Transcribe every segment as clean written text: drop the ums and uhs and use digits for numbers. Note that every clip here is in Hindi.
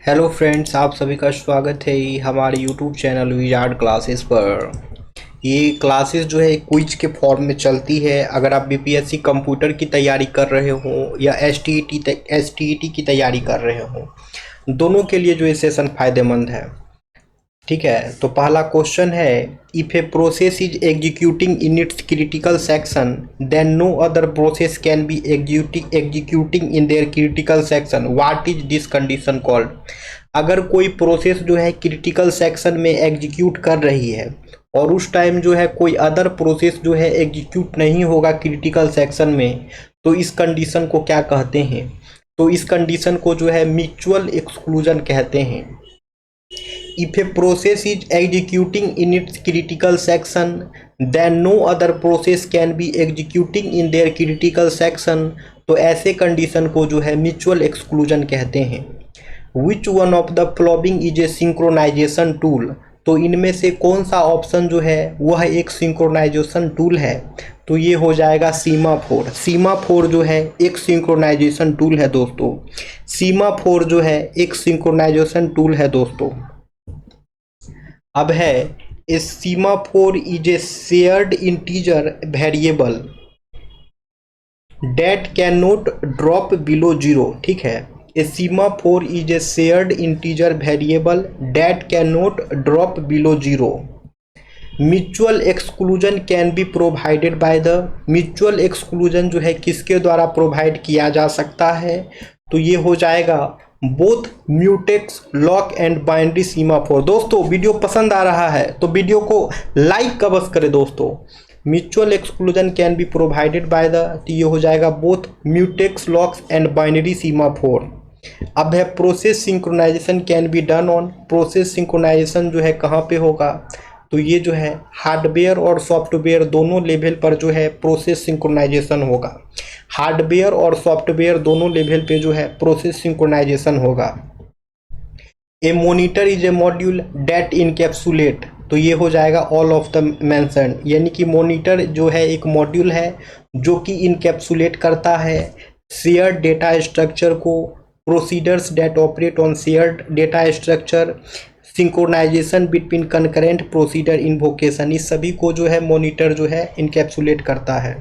हेलो फ्रेंड्स, आप सभी का स्वागत है हमारे यूट्यूब चैनल विजार्ड क्लासेस पर। ये क्लासेस जो है क्विज के फॉर्म में चलती है। अगर आप बीपीएससी कंप्यूटर की तैयारी कर रहे हो या एसटीईटी की तैयारी कर रहे हो, दोनों के लिए जो ये सेशन फायदेमंद है। ठीक है, तो पहला क्वेश्चन है, if a process is executing in its critical section then no other process can be executing in their critical section, what is this condition called. अगर कोई प्रोसेस जो है क्रिटिकल सेक्शन में एग्जीक्यूट कर रही है और उस टाइम जो है कोई अदर प्रोसेस जो है एग्जीक्यूट नहीं होगा क्रिटिकल सेक्शन में, तो इस कंडीशन को क्या कहते हैं? तो इस कंडीशन को जो है म्यूचुअल एक्सक्लूजन कहते हैं। If a process is executing in its critical section, then no other process can be executing in their critical section, तो ऐसे कंडीशन को जो है म्यूचुअल एक्सक्लूजन कहते हैं। Which one of the following is a synchronization tool? तो इनमें से कौन सा ऑप्शन जो है वह एक सिंक्रोनाइजेशन टूल है? तो ये हो जाएगा सीमाफोर। सीमाफोर जो है एक सिंक्रोनाइजेशन टूल है दोस्तों। सीमाफोर जो है एक सिंक्रोनाइजेशन टूल है दोस्तों। अब है, a semaphore is a shared integer variable that can not drop below zero. ठीक है, a semaphore is a shared integer variable that can not drop below zero. Mutual exclusion can be provided by the, mutual exclusion जो है किसके द्वारा प्रोवाइड किया जा सकता है? तो ये हो जाएगा both mutex lock and binary semaphore. दोस्तों वीडियो पसंद आ रहा है तो वीडियो को लाइक अवश्य करें दोस्तों। Mutual exclusion can be provided by the, तो ये हो जाएगा both mutex locks and binary semaphore. अब है process synchronisation can be done on, process synchronisation जो है कहाँ पे होगा? तो ये जो है हार्डवेयर और सॉफ्टवेयर दोनों लेवल पर जो है प्रोसेस सिंक्रोनाइजेशन होगा। हार्डवेयर और सॉफ्टवेयर दोनों लेवल पे जो है प्रोसेस सिंक्रोनाइजेशन होगा। A monitor is a module that encapsulate, तो ये हो जाएगा ऑल ऑफ द मेंशन, यानी कि मॉनिटर जो है एक मॉड्यूल है जो कि इनकैप्सुलेट करता है शेयर्ड डेटा स्ट्रक्चर को, procedures that operate on shared data structure, synchronisation between concurrent procedure invocation, इस सभी को जो है मॉनिटर जो है इनकैप्सुलेट करता है।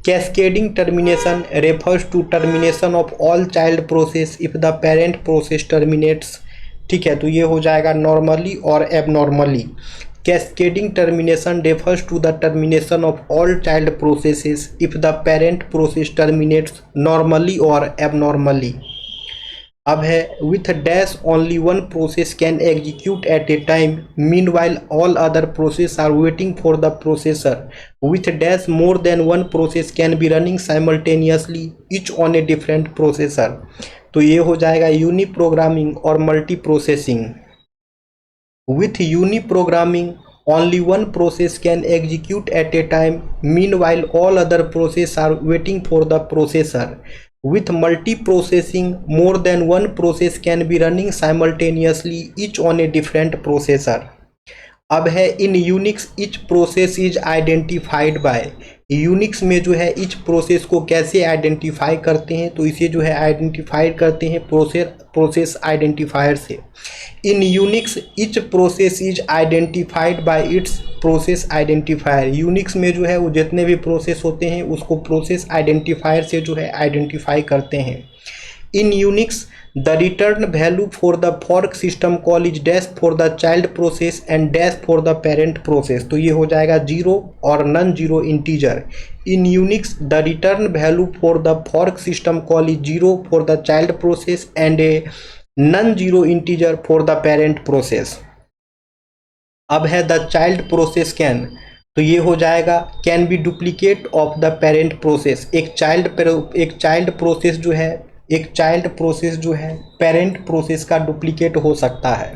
Cascading termination refers to termination of all child process if the parent process terminates. ठीक है, तो ये हो जाएगा नॉर्मली और abnormally. Cascading termination refers to the termination of all child processes if the parent process terminates normally और एबनॉर्मली। अब है, with dash only one process can execute at a time meanwhile all other process are waiting for the processor, with dash more than one process can be running simultaneously each on a different processor. तो ये हो जाएगा यूनी प्रोग्रामिंग और multiprocessing. With uniprogramming only one process can execute at a time meanwhile all other processes are waiting for the processor. With multi-processing, more than one process can be running simultaneously each on a different processor. अब है, इन Unix each process is identified by, Unix में जो है ईच प्रोसेस को कैसे आइडेंटिफाई करते हैं? तो इसे जो है आइडेंटिफाई करते हैं प्रोसेस आइडेंटिफायर से। इन Unix each process is identified by it's process identifier, Unix में जो है वो जितने भी प्रोसेस होते हैं उसको प्रोसेस आइडेंटिफायर से जो है आइडेंटिफाई करते हैं। इन Unix the return value for the fork system call is dash for the child process and dash for the parent process, तो ये हो जाएगा जीरो और non zero integer. In Unix the return value for the fork system call is zero for the child process and a non zero integer for the parent process. अब है, द चाइल्ड प्रोसेस कैन, तो ये हो जाएगा can be duplicate of the parent process, एक चाइल्ड प्रोसेस जो है पेरेंट प्रोसेस का डुप्लीकेट हो सकता है।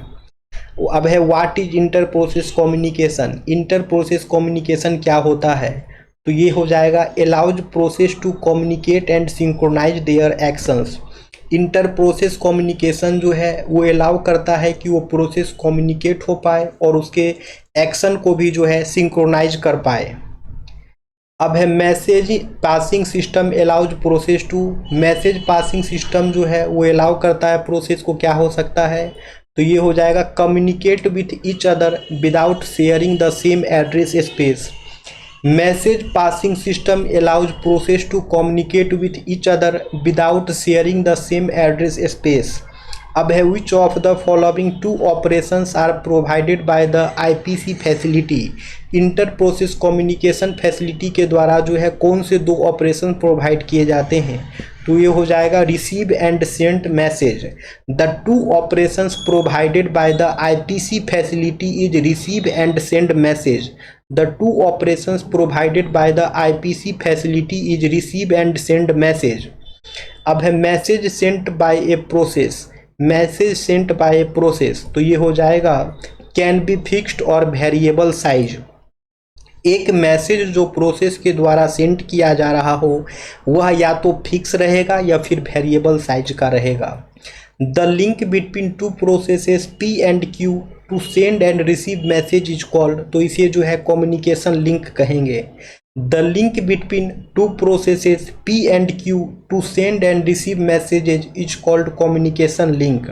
अब है, what is inter process communication, inter process communication क्या होता है? तो ये हो जाएगा allows process to communicate and synchronise their actions. Inter process communication जो है वो अलाउ करता है कि वो प्रोसेस कम्युनिकेट हो पाए और उसके एक्शन को भी जो है सिंक्रोनाइज कर पाए। अब है message passing system allows process to, message passing system जो है वो अलाउ करता है प्रोसेस को, क्या हो सकता है, तो ये हो जाएगा communicate with each other without sharing the same address space. Message passing system allows process to communicate with each other without sharing the same address space. अब है which of the following two operations are provided by the IPC facility, inter process communication facility के द्वारा जो है कौन से दो ऑपरेशन प्रोवाइड किए जाते हैं, तो ये हो जाएगा receive and send message. The two operations provided by the IPC facility is receive and send message. The two operations provided by the IPC facility is receive and send message. अब है message sent by a process, message sent by a process, तो ये हो जाएगा कैन बी फिक्स्ड और वेरिएबल साइज। एक मैसेज जो प्रोसेस के द्वारा सेंड किया जा रहा हो वह या तो फिक्स रहेगा या फिर वेरिएबल साइज का रहेगा। The link between two processes P and Q to send and receive message is called, तो इसे जो है कम्युनिकेशन लिंक कहेंगे। The link between two processes P and Q to send and receive messages is called communication link.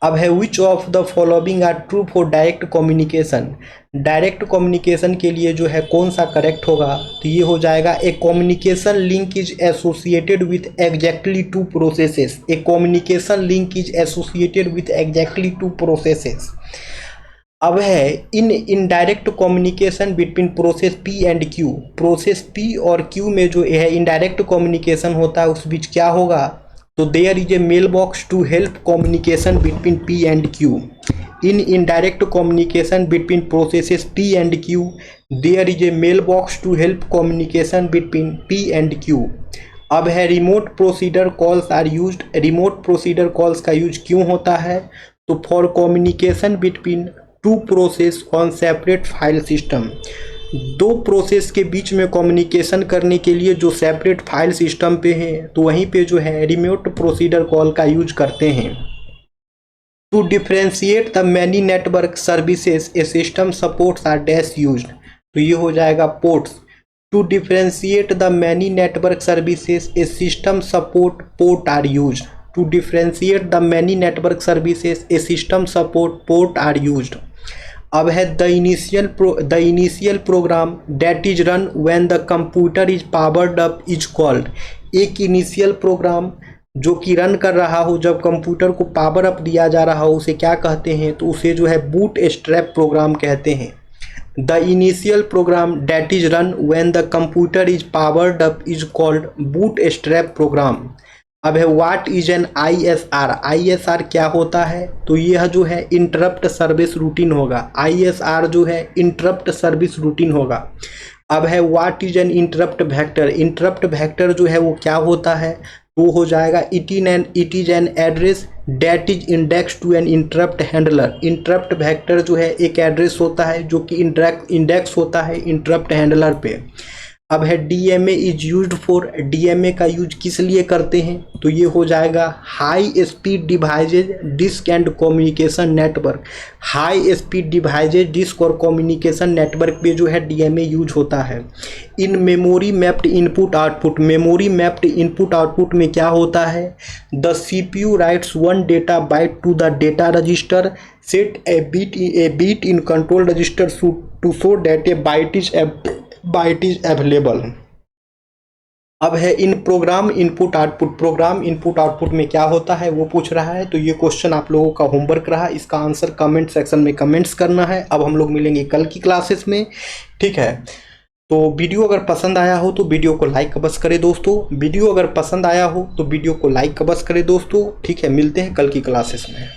अब है which of the following are true for direct communication, direct communication के लिए जो है कौन सा करेक्ट होगा, तो ये हो जाएगा a communication link is associated with exactly two processes, a communication link is associated with exactly two processes. अब है in indirect communication between process P and Q, process P और क्यू में जो है इनडायरेक्ट कम्युनिकेशन होता है उस बीच क्या होगा, तो there is a mailbox to help communication between P and Q. In indirect communication between processes P and Q there is a mailbox to help communication between P and Q. अब है remote procedure calls are used, remote procedure calls का यूज क्यों होता है, तो for communication between two process on separate file system, दो प्रोसेस के बीच में कम्युनिकेशन करने के लिए जो सेपरेट फाइल सिस्टम पे है तो वहीं पे जो है रिमोट प्रोसीडर कॉल का यूज करते हैं। To differentiate the many network services a system supports are dash used, तो ये हो जाएगा ports. To differentiate the many network services a system support port are used, to differentiate the many network services a system support port are used. अब है the initial program that is run when the computer is powered up is called, एक इनिशियल प्रोग्राम जो कि रन कर रहा हो जब कंप्यूटर को पावर अप दिया जा रहा हो उसे क्या कहते हैं, तो उसे जो है बूट स्ट्रैप प्रोग्राम कहते हैं। The initial program that is run when the computer is powered up is called bootstrap program. अब है what is an ISR, ISR क्या होता है, तो यह जो है इंटरप्ट सर्विस रूटीन होगा, ISR जो है इंटरप्ट सर्विस रूटीन होगा। अब है what is an interrupt vector, interrupt vector जो है वो क्या होता है, तो हो जाएगा it is an address that is index to an interrupt handler, interrupt vector जो है एक एड्रेस होता है जो कि इंडेक्स होता है इंटरप्ट हैंडलर पे। अब है DMA is used for, DMA का यूज किस लिए करते हैं, तो ये हो जाएगा high speed devices disk and communication network, high speed devices disk और कम्युनिकेशन नेटवर्क पे जो है DMA यूज होता है। In memory mapped input output, memory mapped input output में क्या होता है, the CPU writes one data byte to the data register set a bit in control register to show that a byte is available. अब है in program input output, program input output में क्या होता है वो पूछ रहा है, तो ये क्वेश्चन आप लोगों का होमवर्क रहा, इसका आंसर कमेंट सेक्शन में कमेंट्स करना है। अब हम लोग मिलेंगे कल की क्लासेस में, ठीक है। तो वीडियो अगर पसंद आया हो तो वीडियो को लाइक बस करें दोस्तों, वीडियो अगर पसंद आया हो तो वीडियो को लाइक बस करें दोस्तों, ठीक है। मिलते हैं कल की क्लासेस में।